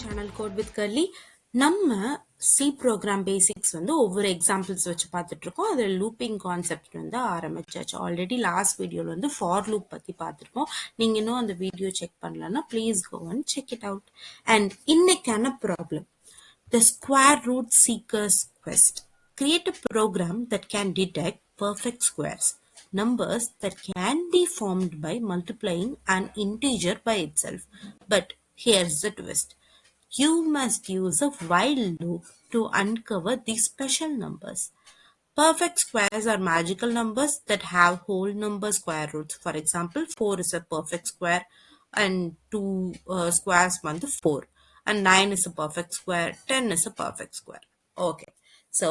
Channel code with Curly. நம்ம C program basics வந்து ஒவ்வொரு எக்ஸாம்பிள்ஸ் வச்சு பார்த்துட்டு இருக்கோம். அதில் லூப்பிங் கான்செப்ட் வந்து ஆரம்பிச்சாச்சு. ஆல்ரெடி லாஸ்ட் வீடியோவில் வந்து ஃபார் லூப் பற்றி பார்த்துருக்கோம். நீங்கள் இன்னும் அந்த வீடியோ செக் பண்ணலன்னா please go and check it out. And இன்னைக்கான problem, the square root seeker's quest. Create a program that can detect perfect squares, numbers that can be formed by multiplying an integer by itself. But here's the twist. You must use a while loop to uncover these special numbers. Perfect squares are magical numbers that have whole number square roots. For example, 4 is a perfect square and 2 squares வந்து 4. And 9 is a perfect square, 10 is a perfect square. Okay. So,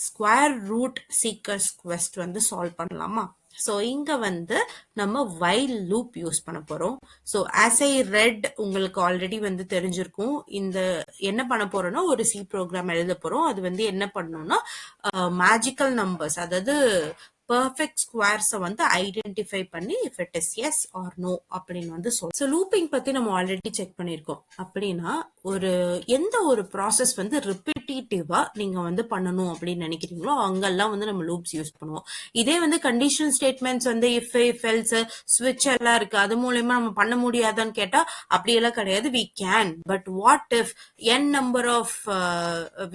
square root seekers quest வந்து solve பண்ணலாமா? So இங்கே வந்து நம்ம while loop use பண்ண போகிறோம். So as I read உங்களுக்கு already வந்து தெரிஞ்சிருக்கும். இந்த என்ன பண்ண போகிறோம்னா ஒரு சி ப்ரோக்ராம் எழுத போகிறோம். அது வந்து என்ன பண்ணணும்னா மேஜிக்கல் நம்பர்ஸ், அதாவது பர்ஃபெக்ட் ஸ்கொயர்ஸை வந்து ஐடென்டிஃபை பண்ணி if it is yes or no அப்படின்னு வந்து சொல்லுவோம். ஸோ லூப்பிங் பற்றி நம்ம ஆல்ரெடி செக் பண்ணியிருக்கோம். அப்படின்னா எந்த ஒரு ப்ராசஸ் வந்து ரிப்பீட்டேட்டிவாக நீங்கள் வந்து பண்ணணும் அப்படின்னு நினைக்கிறீங்களோ அங்கெல்லாம் வந்து நம்ம லூப்ஸ் யூஸ் பண்ணுவோம். இதே வந்து கண்டிஷனல் ஸ்டேட்மெண்ட்ஸ் வந்து இஃப் எல்ஸ் ஸ்விட்ச் எல்லாம் இருக்கு, அது மூலயமா நம்ம பண்ண முடியாதான்னு கேட்டால் அப்படியெல்லாம் கிடையாது. We can, but what if N number of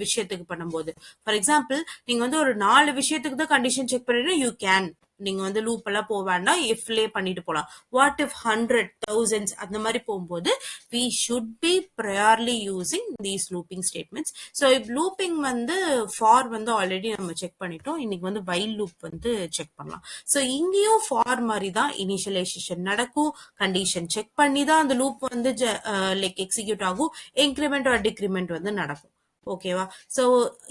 விஷயத்துக்கு பண்ணும்போது, ஃபார் எக்ஸாம்பிள் நீங்க வந்து ஒரு 4 விஷயத்துக்கு தான் கண்டிஷன் செக் பண்ணிட்டு யூ கேன், நீங்க வந்து லூப் எல்லாம் போக வேண்டாம், இஃப்லே பண்ணிட்டு போலாம். வாட் இஃப் 100 thousands அந்த மாதிரி போகும்போது we should be priorly using these looping statements. So looping வந்து ஃபார் வந்து ஆல்ரெடி நம்ம செக் பண்ணிட்டோம். இன்னைக்கு வந்து while loop வந்து செக் பண்ணலாம். ஸோ இங்கேயும் ஃபார் மாதிரி தான் இனிஷியலைசேஷன் நடக்கும், கண்டிஷன் செக் பண்ணி தான் அந்த லூப் வந்து லைக் எக்ஸிக்யூட் ஆகும், இன்க்ரிமெண்ட் ஆர் டிக்ரிமெண்ட் வந்து நடக்கும். ஓகேவா? ஸோ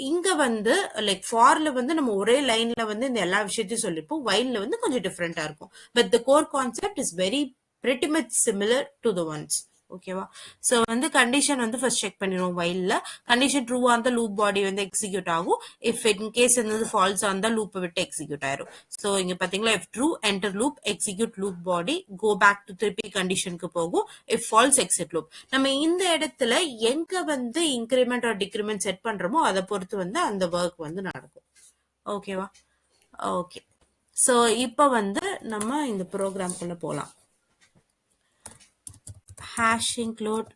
இங்க வந்து லைக் ஃபார்ல வந்து நம்ம ஒரே லைன்ல வந்து இந்த எல்லா விஷயத்தையும் சொல்லிப்போம். வைல்ல வந்து கொஞ்சம் டிஃப்ரெண்டா இருக்கும். But the core concept is very pretty much similar to the ones. ஓகேவா? ஸோ வந்து கண்டிஷன் வந்து ஃபர்ஸ்ட் செக் பண்ணிடுவோம். வைல்ல கண்டிஷன் ட்ரூவா இருந்தால் லூப் பாடி வந்து எக்ஸிக்யூட் ஆகும். இஃப் இன் கேஸ் இருந்தது ஃபால்ஸா இருந்தால் லூப்பை விட்டு எக்ஸிக்யூட் ஆயிரும். ஸோ இங்க பாத்தீங்களா, if true enter loop, execute loop body, go back to திருப்பி கண்டிஷனுக்கு போகும். If false exit loop. நம்ம இந்த இடத்துல எங்க வந்து இன்க்ரிமெண்ட் ஆர் டிக்ரிமெண்ட் செட் பண்றோமோ அதை பொறுத்து வந்து அந்த ஒர்க் வந்து நடக்கும். ஓகேவா? ஓகே. ஸோ இப்போ வந்து நம்ம இந்த ப்ரோக்ராம்குள்ள போகலாம். hash include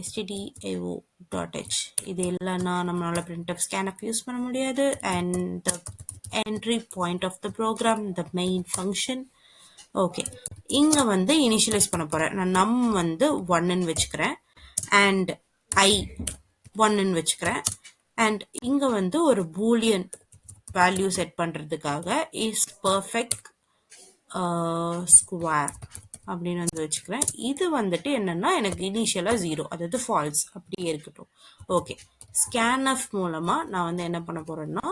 stdio.h இது இல்லைன்னா நம்மளால printf scanf யூஸ் பண்ண முடியாது. and the entry point of the program, the main function. Okay, இங்க வந்து இனிஷியலைஸ் பண்ண போறேன். நான் நம் வந்து 1ன்னு வச்சுக்கிறேன் and I 1ன்னு வச்சுக்கிறேன். and இங்க வந்து ஒரு பூலியன் வேல்யூ செட் பண்றதுக்காக is perfect ஸ்கொயர் அப்படின்னு வந்து வச்சுக்கிறேன். இது வந்துட்டு என்னன்னா எனக்கு இனிஷியலா 0, அதாவது ஃபால்ஸ் அப்படியே இருக்கட்டும். ஓகே, ஸ்கேன்எஃப் மூலமா நான் வந்து என்ன பண்ண போறேன்னா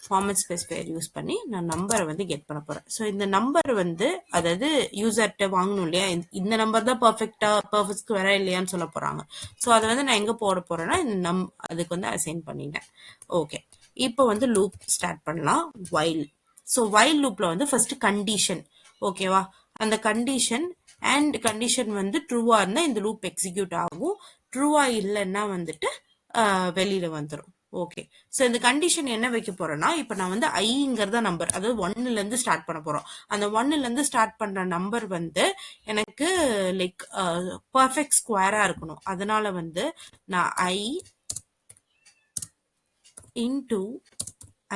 ஃபார்மட் ஸ்பெசிஃபையர் யூஸ் பண்ணி நான் நம்பரை வந்து கெட் பண்ண போறேன். ஸோ இந்த நம்பர் வந்து அதாவது யூசர்கிட்ட வாங்கணும் இல்லையா, இந்த நம்பர் தான் பர்ஃபெக்ட் ஸ்கொயரா இல்லையான்னு சொல்ல போறாங்க. ஸோ அதை வந்து நான் எங்க போட போறேன்னா இந்த அதுக்கு வந்து அசைன் பண்ணிட்டேன். ஓகே, இப்போ வந்து லூப் ஸ்டார்ட் பண்ணலாம். வைல். ஸோ வைல் லூப்ல வந்து ஃபர்ஸ்ட் கண்டிஷன். ஓகேவா? அந்த கண்டிஷன் அண்ட் கண்டிஷன் வந்து ட்ரூவா இருந்தா இந்த லூப் எக்ஸிக்யூட் ஆகும், ட்ரூவா இல்லைன்னா வந்துட்டு வெளியில வந்துடும். ஓகே, ஸோ இந்த கண்டிஷன் என்ன வைக்க போறேன்னா, இப்போ நான் வந்து ஐங்கிறத நம்பர், அதாவது 1ல இருந்து ஸ்டார்ட் பண்ண போறோம். அந்த 1ல இருந்து ஸ்டார்ட் பண்ற நம்பர் வந்து எனக்கு லைக் பர்ஃபெக்ட் ஸ்கொயரா இருக்கணும். அதனால வந்து நான் I into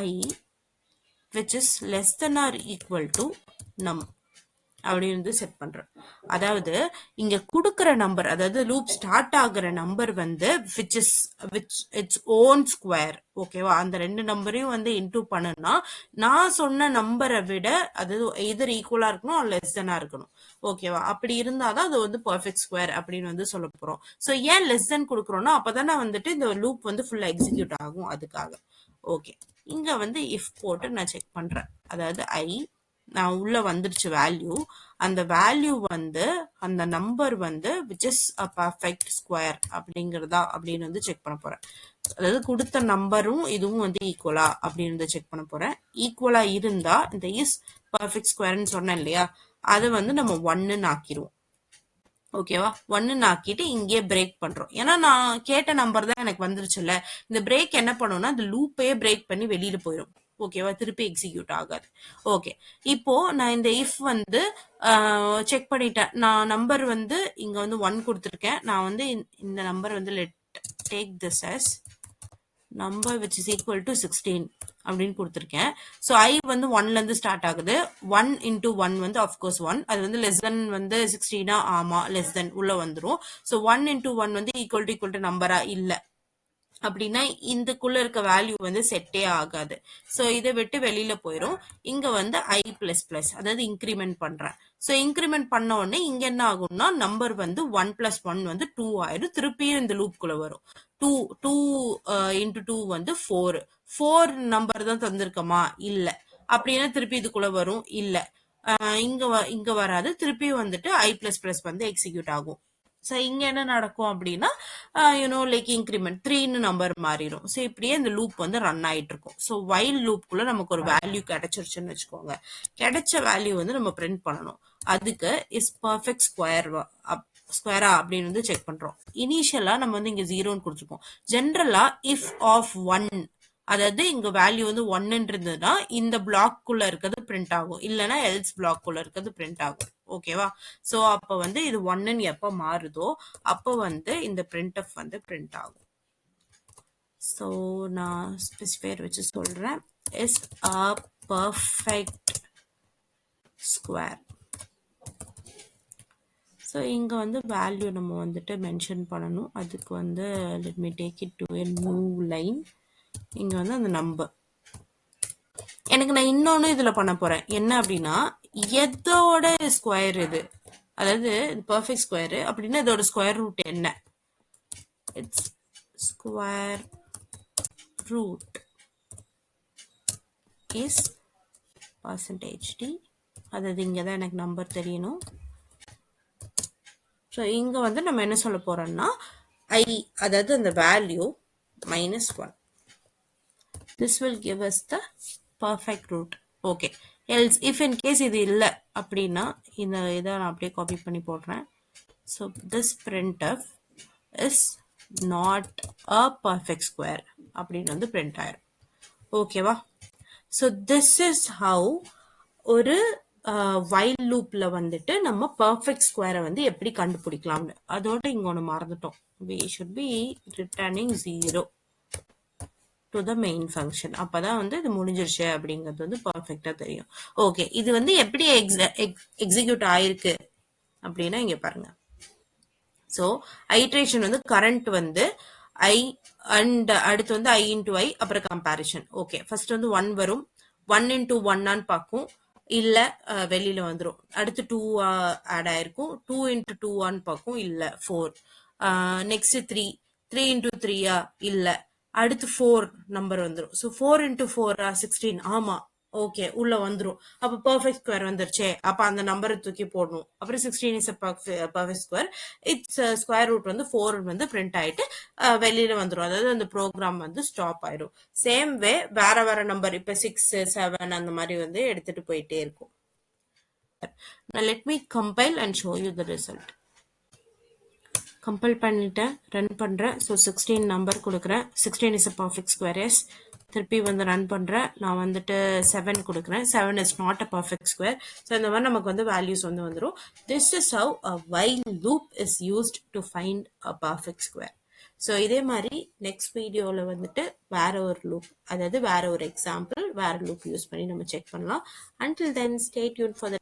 I which is less than or equal to num அப்படின்னு செட் பண்றேன். அதாவது இங்க கொடுக்கிற நம்பர், அதாவது லூப் ஸ்டார்ட் ஆகுற நம்பர் வந்து which its own square. ஓகேவா? அந்த ரெண்டு நம்பரையும் வந்து இன்டூ பண்ணுனா நான் சொன்ன நம்பரை விட அது எதர் ஈக்குவலா இருக்கணும் லெஸ் தெனா இருக்கணும். ஓகேவா? அப்படி இருந்தாதான் அது வந்து பர்ஃபெக்ட் ஸ்கொயர் அப்படின்னு வந்து சொல்ல போறோம். ஸோ ஏன் லெஸ் தென் கொடுக்குறோம்னா அப்பதானே வந்துட்டு இந்த லூப் வந்து ஃபுல்லா எக்ஸிக்யூட் ஆகும், அதுக்காக. ஓகே, இங்க வந்து இஃப் போட்டு நான் செக் பண்றேன். அதாவது நான் உள்ள வந்துருச்சு வேல்யூ, அந்த வேல்யூ வந்து அந்த நம்பர் வந்து which is a perfect square அப்படிங்கிறதா அப்படின்னு வந்து செக் பண்ண போறேன். அதாவது கொடுத்த நம்பரும் இதுவும் வந்து ஈக்குவலா அப்படின்னு வந்து செக் பண்ண போறேன். ஈக்குவலா இருந்தா இந்த இஸ் பர்ஃபெக்ட் ஸ்கொயர்னு சொன்னேன் இல்லையா, அதை வந்து நம்ம 1ன்னு ஆக்கிடுவோம். ஓகேவா 1 ஆக்கிட்டு இங்கே பிரேக் பண்றோம். ஏன்னா நான் கேட்ட நம்பர் தான் எனக்கு வந்துருச்சுல்ல. இந்த பிரேக் என்ன பண்ணும்னா இந்த லூப்பையே பிரேக் பண்ணி வெளியில போயிடும். ஓகேவா திருப்பி எக்ஸிக்யூட் ஆகாது. ஓகே இப்போ நான் இந்த இஃப் வந்து செக் பண்ணிட்டேன். நான் நம்பர் வந்து இங்க வந்து 1 கொடுத்துருக்கேன். நான் வந்து இந்த நம்பர் வந்து let take this as number which is equal to 16 அப்படின்னு கொடுத்துருக்கேன். ஸோ ஐ வந்து 1ல இருந்து ஸ்டார்ட் ஆகுது. 1 into 1 வந்து அஃப்கோர்ஸ் 1. அது வந்து லெஸ் தென் வந்து 16 ஆமா லெஸ் தென் உள்ள வந்துடும். ஸோ 1 into 1 வந்து ஈக்குவல் டு நம்பரா இல்லை அப்படின்னா இதுக்குள்ள இருக்க வேல்யூ வந்து செட்டே ஆகாது. ஸோ இதை விட்டு வெளியில போயிடும். இங்க வந்து ஐ பிளஸ் பிளஸ் அதாவது இன்க்ரிமெண்ட் பண்றேன். ஸோ இன்க்ரிமெண்ட் பண்ண உடனே இங்க என்ன ஆகும்னா நம்பர் வந்து 1 + 1 வந்து 2 ஆயிடும். திருப்பியும் இந்த லூப்குள்ள வரும். 2 into 2 வந்து 4 நம்பர் தான் தந்திருக்கமா இல்ல அப்படின்னா திருப்பி இதுக்குள்ள வரும் இல்ல இங்க வராது. திருப்பியும் வந்துட்டு ஐ பிளஸ் பிளஸ் வந்து எக்ஸிக்யூட் ஆகும். ஸோ இங்க என்ன நடக்கும் அப்படின்னா லைக் இன்க்ரிமெண்ட் 3ன்னு நம்பர் மாறிடும். ஸோ இப்படியே இந்த லூப் வந்து ரன் ஆயிட்டு இருக்கும். ஸோ வைல் லூப்குள்ள நமக்கு ஒரு வேல்யூ கிடைச்சிருச்சுன்னு வச்சுக்கோங்க. கிடைச்ச வேல்யூ வந்து நம்ம பிரிண்ட் பண்ணணும். அதுக்கு இஸ் பர்ஃபெக்ட் ஸ்கொயரா அப்படின்னு வந்து செக் பண்றோம். இனிஷியலா நம்ம வந்து இங்க 0ன்னு கொடுத்துருக்கோம். ஜென்ரலா இஃப் ஆஃப் 1 அதாவது இங்க வேல்யூ வந்து 1 இருந்ததுன்னா இந்த பிளாக்குள்ள இருக்கிறது பிரிண்ட் ஆகும். இல்லைன்னா எல்ஸ் பிளாக்குள்ள இருக்கிறது பிரிண்ட் ஆகும். ஓகேவா சோ அப்ப வந்து இது 1ன்னு எப்ப மாறுதோ அப்ப வந்து இந்த printf வந்து பிரிண்ட் ஆகும். சோ நான் ஸ்பெசிஃபையர் வச்சு சொல்றேன் is a perfect square. So இங்கே வந்து வேல்யூ நம்ம வந்துட்டு மென்ஷன் பண்ணணும். அதுக்கு வந்து let me take it to a new line. இங்கே வந்து அந்த நம்பர் எனக்கு நான் இன்னொன்று இதில் பண்ண போகிறேன். என்ன அப்படின்னா எதோட ஸ்கொயர் இது அதாவது பர்ஃபெக்ட் ஸ்கொயர் அப்படின்னா இதோட ஸ்கொயர் ரூட் என்ன it's square root is %d அதாவது இங்கே தான் எனக்கு நம்பர் தெரியணும். ஸோ இங்கே வந்து நம்ம என்ன சொல்ல போகிறோம்னா ஐ அதாவது அந்த value -1. This will give us the perfect root. Okay. Else, if in case இது இல்லை அப்படின்னா இந்த இதை நான் அப்படியே காப்பி பண்ணி போடுறேன். So this printf is not a perfect square அப்படின்னு வந்து பிரிண்ட் ஆயிரும். ஓகேவா ஸோ திஸ் இஸ் ஹவு ஒரு வைல் லூப்ல வந்துட்டு நம்ம பர்ஃபெக்ட் ஸ்கொயரை வந்து எப்படி கண்டுபிடிக்கலாம்னு. அதோட இங்க ஒன்று மறந்துட்டோம். we should be returning 0 to the main function. அப்பதான் வந்து இது முடிஞ்சிருச்சு அப்படிங்கிறது வந்து பர்ஃபெக்டா தெரியும். ஓகே இது வந்து எப்படி எக்ஸிக்யூட் ஆயிருக்கு அப்படின்னா இங்க பாருங்க. ஸோ ஐட்ரேஷன் வந்து கரண்ட் வந்து ஐ அண்ட் அடுத்து வந்து ஐ இன்டூ ஐ அப்புறம் கம்பேரிஷன். ஓகே ஃபர்ஸ்ட் வந்து 1 வரும். 1 into 1 பார்க்கும் இல்ல வெளியில வந்துடும். அடுத்து 2 ஆட் ஆயிருக்கும். 2 into 2 பார்க்கும் இல்ல 4. நெக்ஸ்ட் 3 into 3 இல்ல அடுத்து 4 நம்பர் வந்துடும். ஸோ 4 into 4 16 ஆமா ஓகே உள்ள வந்துடும். அப்ப பர்ஃபெக்ட் ஸ்கொயர் வந்துருச்சே அப்ப அந்த நம்பரை தூக்கி போடணும். அப்புறம் 16 is perfect square. It's square root வந்து 4 வந்து பிரிண்ட் ஆயிட்டு வெளியில வந்துடும். அதாவது அந்த ப்ரோக்ராம் வந்து ஸ்டாப் ஆயிடும். சேம் வே வேற வேற நம்பர் இப்ப 6 7 அந்த மாதிரி வந்து எடுத்துட்டு போயிட்டே இருக்கும். Now let me compile and show you the result. Compile பண்ணிட்டேன் ரன் பண்றேன். ஸோ 16 நம்பர் கொடுக்குறேன். 16 is a perfect square. Yes திருப்பி வந்து ரன் பண்றேன். நான் வந்துட்டு 7 கொடுக்குறேன். 7 is not a perfect square. So இந்த மாதிரி நமக்கு வந்து வேல்யூஸ் வந்து வந்துடும். This is how a while loop is used to find a perfect square. So இதே மாதிரி நெக்ஸ்ட் வீடியோவில் வந்துட்டு வேற ஒரு லூப் அதாவது வேற ஒரு எக்ஸாம்பிள் வேற லூப் யூஸ் பண்ணி நம்ம செக் பண்ணலாம். Until then, stay tuned for the